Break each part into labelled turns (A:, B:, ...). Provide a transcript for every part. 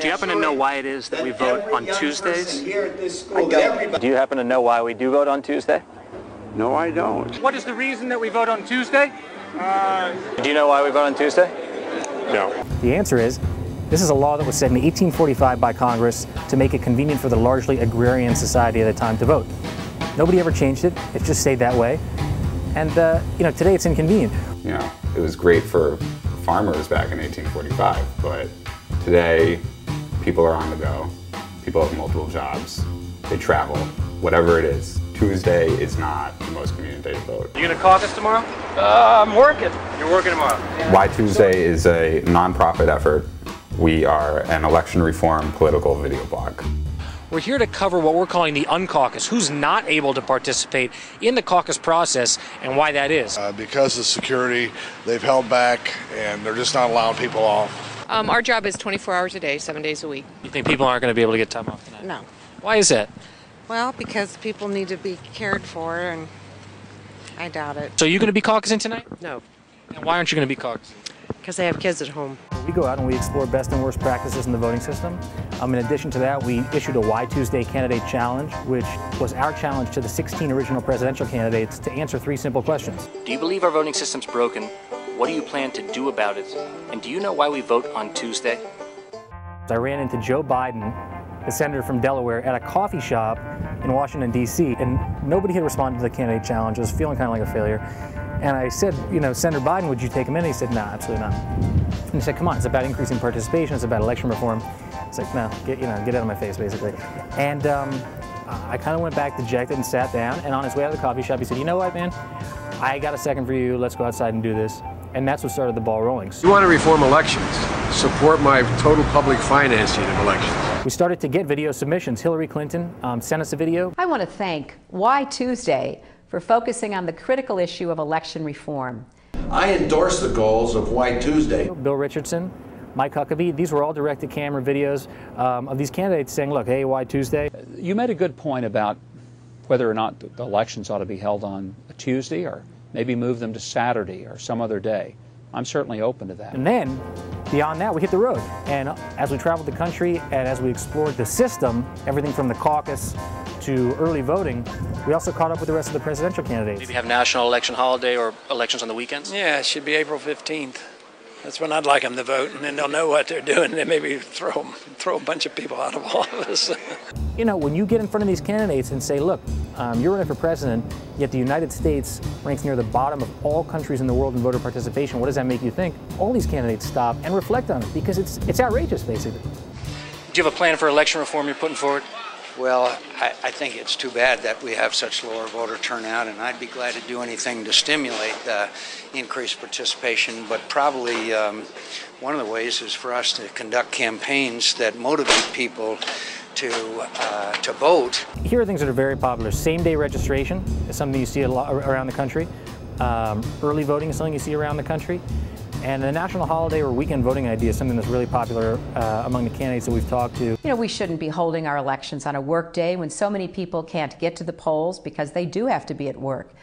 A: you happen to know why it is that we vote on Tuesdays?
B: Do you happen to know why we do vote on Tuesday?
C: No, I don't.
A: What is the reason that we vote on Tuesday?
B: Do you know why we vote on Tuesday?
C: No.
D: The answer is, this is a law that was set in 1845 by Congress to make it convenient for the largely agrarian society at the time to vote. Nobody ever changed it. It just stayed that way. And, today it's inconvenient.
E: It was great for farmers back in 1845, but today people are on the go. People have multiple jobs. They travel. Whatever it is, Tuesday is not the most convenient day to vote.
A: You gonna caucus tomorrow?
F: I'm working.
A: You're working tomorrow?
E: Why Tuesday is a nonprofit effort. We are an election reform political video blog.
A: We're here to cover what we're calling the uncaucus, who's not able to participate in the caucus process and why that is.
G: Because of security, they've held back and they're just not allowing people off.
H: Our job is 24 hours a day, 7 days a week.
A: You think people aren't going to be able to get time off tonight?
H: No.
A: Why is that?
H: Well, because people need to be cared for, and I doubt it.
A: So you're going to be caucusing tonight?
H: No,
A: And why aren't you going to be caucusing?
H: because I have kids at home.
D: We go out and we explore best and worst practices in the voting system. In addition to that, we issued a Why Tuesday Candidate Challenge, which was our challenge to the 16 original presidential candidates to answer 3 simple questions.
A: Do you believe our voting system's broken? What do you plan to do about it? And do you know why we vote on Tuesday?
D: I ran into Joe Biden, the senator from Delaware, at a coffee shop in Washington, D.C., and nobody had responded to the candidate challenge. I was feeling kind of like a failure. And I said, Senator Biden, would you take him in? He said, no, absolutely not. And he said, come on, it's about increasing participation, it's about election reform. It's like, no, get out of my face, basically. And I kind of went back dejected and sat down, and on his way out of the coffee shop, he said, you know what, man? I got a second for you, let's go outside and do this. And that's what started the ball rolling.
C: You want to reform elections. Support my total public financing of elections.
D: We started to get video submissions. Hillary Clinton sent us a video.
I: I want to thank Why Tuesday for focusing on the critical issue of election reform.
J: I endorse the goals of Why Tuesday.
D: Bill Richardson, Mike Huckabee, these were all direct-to-camera videos of these candidates saying, look, hey, Why Tuesday?
K: You made a good point about whether or not the elections ought to be held on a Tuesday or maybe move them to Saturday or some other day. I'm certainly open to that.
D: And then, beyond that, we hit the road. And as we traveled the country and as we explored the system, everything from the caucus to early voting, we also caught up with the rest of the presidential candidates.
A: Maybe have national election holiday or elections on the weekends?
F: Yeah, it should be April 15th. That's when I'd like them to vote, and then they'll know what they're doing, and then maybe throw a bunch of people out of office.
D: When you get in front of these candidates and say, look, you're running for president, yet the United States ranks near the bottom of all countries in the world in voter participation, what does that make you think? All these candidates stop and reflect on it, because it's outrageous, basically.
A: Do you have a plan for election reform you're putting forward?
F: Well, I think it's too bad that we have such lower voter turnout, and I'd be glad to do anything to stimulate increased participation. But probably one of the ways is for us to conduct campaigns that motivate people to vote.
D: Here are things that are very popular. Same-day registration is something you see a lot around the country. Early voting is something you see around the country. And the national holiday or weekend voting idea is something that's really popular among the candidates that we've talked to.
I: We shouldn't be holding our elections on a work day when so many people can't get to the polls because they do have to be at work.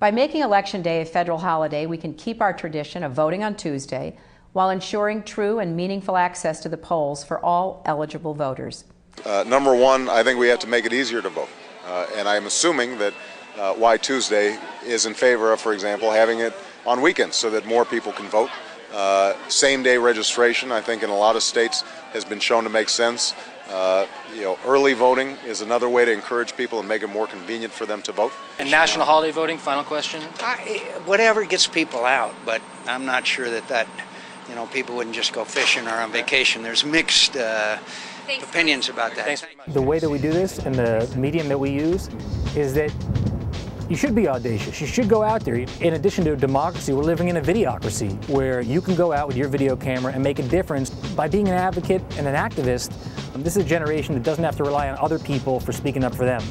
I: By making Election Day a federal holiday, we can keep our tradition of voting on Tuesday while ensuring true and meaningful access to the polls for all eligible voters.
G: Number one, I think we have to make it easier to vote. And I'm assuming that Why Tuesday is in favor of, for example, having it on weekends so that more people can vote. Same-day registration, I think in a lot of states, has been shown to make sense. Early voting is another way to encourage people and make it more convenient for them to vote.
A: And national holiday voting, final question?
F: Whatever gets people out, but I'm not sure that people wouldn't just go fishing or on vacation. There's mixed opinions about that.
A: Thanks.
D: The way that we do this and the medium that we use is that you should be audacious. You should go out there. In addition to a democracy, we're living in a videocracy where you can go out with your video camera and make a difference by being an advocate and an activist. This is a generation that doesn't have to rely on other people for speaking up for them.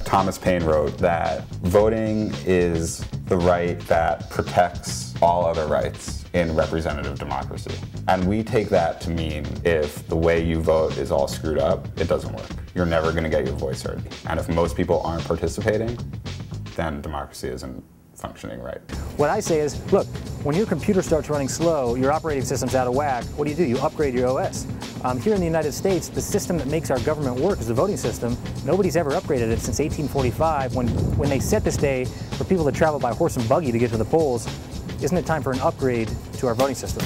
E: Thomas Paine wrote that voting is the right that protects all other rights in representative democracy. And we take that to mean if the way you vote is all screwed up, it doesn't work. You're never going to get your voice heard. And if most people aren't participating, then democracy isn't functioning right.
D: What I say is, look, when your computer starts running slow, your operating system's out of whack, what do? You upgrade your OS. Here in the United States, the system that makes our government work is the voting system. Nobody's ever upgraded it since 1845 when they set this day for people to travel by horse and buggy to get to the polls. Isn't it time for an upgrade to our voting system?